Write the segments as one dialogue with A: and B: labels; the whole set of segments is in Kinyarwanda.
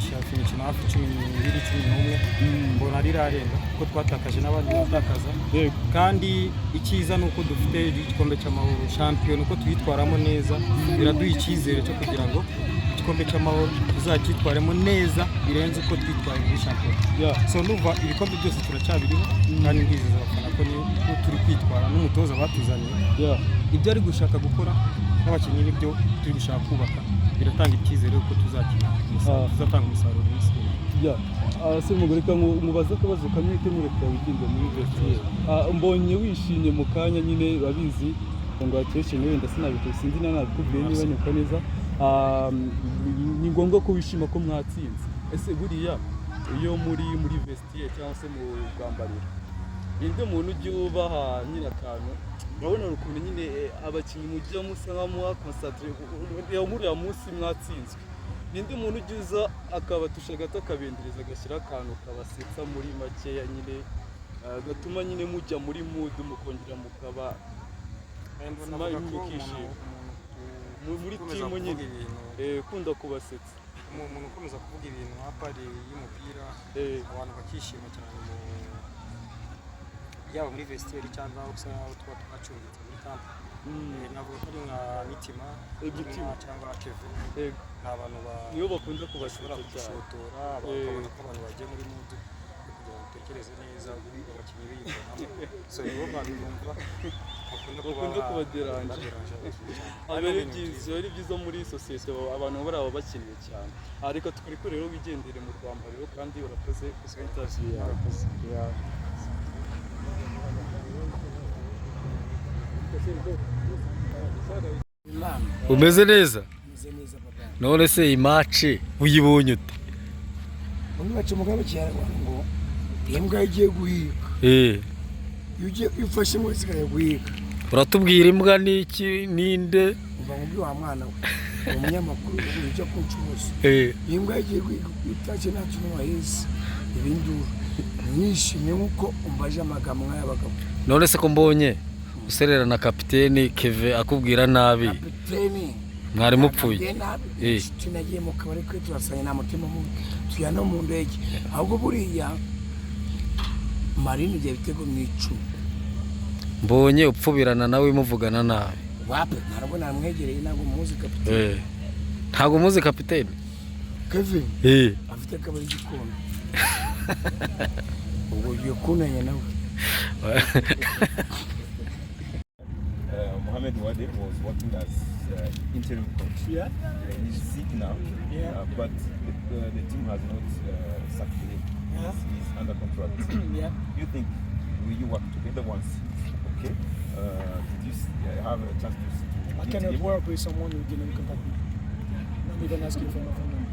A: myinshi hafi imikino hafi 12-11 mbona rirarenga kuko twatakaje n'abandi batakaza kandi icyiza nuko dufite igikombe cy'amahoro champion uko tuyitwaramo neza biraduha icyizere cyo kugira ngo igikombe cy'amahoro tuzacyitwaremo neza birenze uko twitwaye muri champion so nuva ibikombe byose turacyabiriho kandi ndizeza abafana ko niyo turi kwitwara n'umutoza batuzaniye ibyo ari gushaka gukora n'abakinnyi n'ibyo turi gushaka kubaka biratanga icyizere ko tuzatanga umusaruro mwinshi
B: se mugore mubaza akabazo kamwe mureka wiginde muri vestiaire mbonye wishimye mu kanya nyine babizi ngo ateshene wenda sinabikora sinzi nanabikubwiye niba nyuka neza ni ngombwa ko wishima ko mwatsinze ese buriya iyo muri vestiaire cyangwa se mu rwambariro inde muntu ujye ubaha nyine akantu urabona ukuntu nyine abakinnyi mujya musa nkamuha concentré muri ya munsi mwatsinzwe ninde muntu ugiza akabatusha gato akabendereza agashyira akantu kabasetsa muri makeya nyine gatuma nyine mujya muri mood mukongera mukaba muri timu nyine kunda kubasetsa
A: umuntu ukomeza kuvuga ibintu nka pari y'umupira abantu bakishima cyane yaba muri vestiaire cyangwa usa twacumbitse muri camp navuga ko ari nka mitima cyangwa Kevin n'abantu
B: niyo bakunda
A: kubashobora gushotora bakabona ko abantu bagiye muri mood kugira ngo tekereze neza abakinnyi biyibonamo so nibo babumva
B: bakunda kubaderanja ari byiza muri societe abantu baraba bakeneye cyane reka tukuri ko rero wigendere mu rwambariro kandi urakoze interview yawe umeze neza none se iyi match uyibonye ute
C: umwacu mugabo cyarwa ngo imbwa igiye guhiga ufashe mu zikaye guhiga
B: uratubwira imbwa niki ninde
C: uva mu wa mwana umunyamakuru ujya kuncuza imbwa igiye guhiga itaje nacyo waheze ibindi nishimye nkuko umbaje amagambo y'abagabo
B: none se ko mbonye userera na kapiteni Keve akubwira nabi
C: kapiteni
B: mwari mupfuye
C: tunagiye mu kabari kwe turasanye na mutima mu tuyano mu ndege ahubwo buriya Marine igiye bitego mu icumi
B: mbonye upfubirana nawe muvugana nabi
C: wape ntabwo namwegereye ntabwo muzi kapiteni
B: ntabwo muzi kapiteni
C: Kevin afite kabari gikona ubwo yokunanye nawe
D: Mohamed Wade was working as interim coach. He's sick now, but the team has not sacked him. He's under contract. Do you think will you work together once? Okay. Did you have a chance to
E: I cannot work with someone who didn't contact me. Not even asking for my phone number.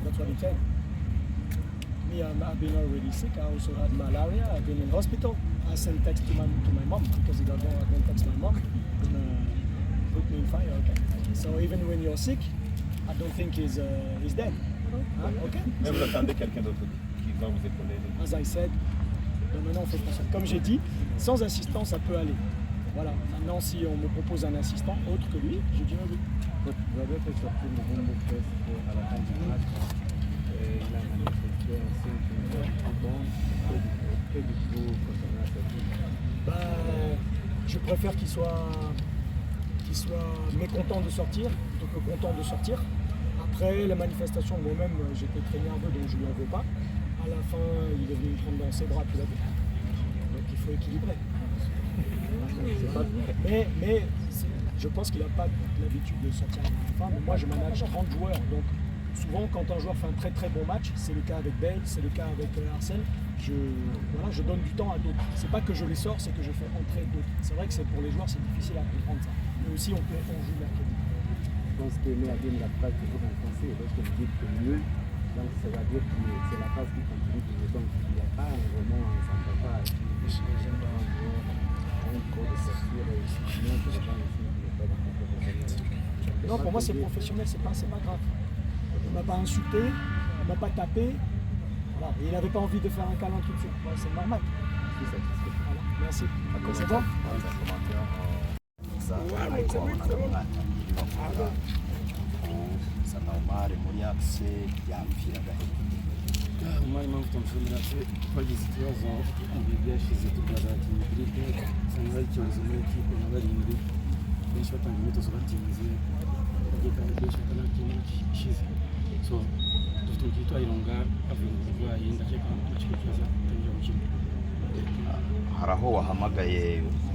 E: That's what he said. Me, I've been already sick. I also had malaria. I've been in hospital. I sent text to my mom because if I don't text my mom, put me in fire. Okay. So even when you're sick, I don't think he's dead. Okay. As I said, maintenant on fait pas ça. Comme j'ai dit, sans assistant ça peut aller. Voilà. Maintenant si on me propose un assistant autre que lui, je dirais oui.
F: Vous avez fait sortir le bon test à la fin du match. Il a manifesté un signe bon. Que dites-vous concernant cette équipe?
E: Je préfère qu'il soit mécontent de sortir plutôt que content de sortir. Après la manifestation, moi-même j'étais très nerveux donc je ne lui en veux pas. À la fin, il est venu me prendre dans ses bras tout d'abord. Donc il faut équilibrer. Mais je pense qu'il n'a pas l'habitude de sortir à la fin. Mais moi je manage 30 joueurs. Donc souvent quand un joueur fait un très très bon match, c'est le cas avec Bale, c'est le cas avec Arsène, je donne du temps à d'autres. C'est pas que je les sors, c'est que je fais entrer d'autres. C'est vrai que pour les joueurs c'est difficile à comprendre ça. Mais aussi on joue mercredi.
F: Je pense que nous avons la phrase toujours en français, lorsque vous dites que mieux, donc ça va dire que c'est la phrase qui continue de jouer. Donc il n'y a pas vraiment, ça ne va pas j'aime pas un joueur en cours de sortir et sinon que les gens ici ne peuvent pas professionnels.
E: Non, pour moi c'est professionnel, c'est pas grave. Il m'a pas insulté, il m'a pas tapé. Voilà. Et il n'avait pas envie de faire un câlin tout de suite. Voilà, c'est normal. Voilà. Merci. C'est bon?
G: gusa na Omar muri axe yapfiraga
F: Omar impamvu tumushimira se twagize ikibazo mu bihe byashize tukaza abakinnyi kuri teke usanga hari ikibazo muri ekipe na barindwi benshi batanga imyitozo batinze bagenda benshi batanakintu ishize so dufite umukinnyi twayirunga avuye mu burwayi ndakeka nacyo kibazo atangira gukina.
G: hari aho wahamagaye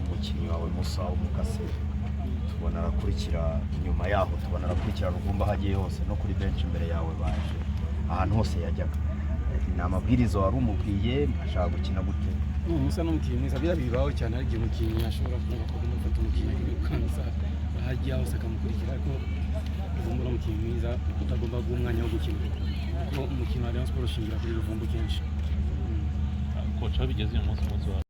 G: umukinnyi wawe Musa Umukase tubona arakurikira inyuma yaho tubona arakurikira Rugumba hagiye hose no kuri bench imbere yawe baje ahantu hose yajyaga ni amabwiriza wari umubwiye ashaka gukina gute
F: Musa n'umukinnyi mwiza bibaho cyane ari igihe umukinnyi ashobora kumva ko agomba gufata umukinnyi bikansa hagiye hose akamukurikira ariko Rugumba n'umukinnyi mwiza utagomba guha umwanya wo gukina kuko umukino wa Rayon Sports ushingira kuri Rugumba kenshi.
H: Kocha wabigeze uyu munsi wa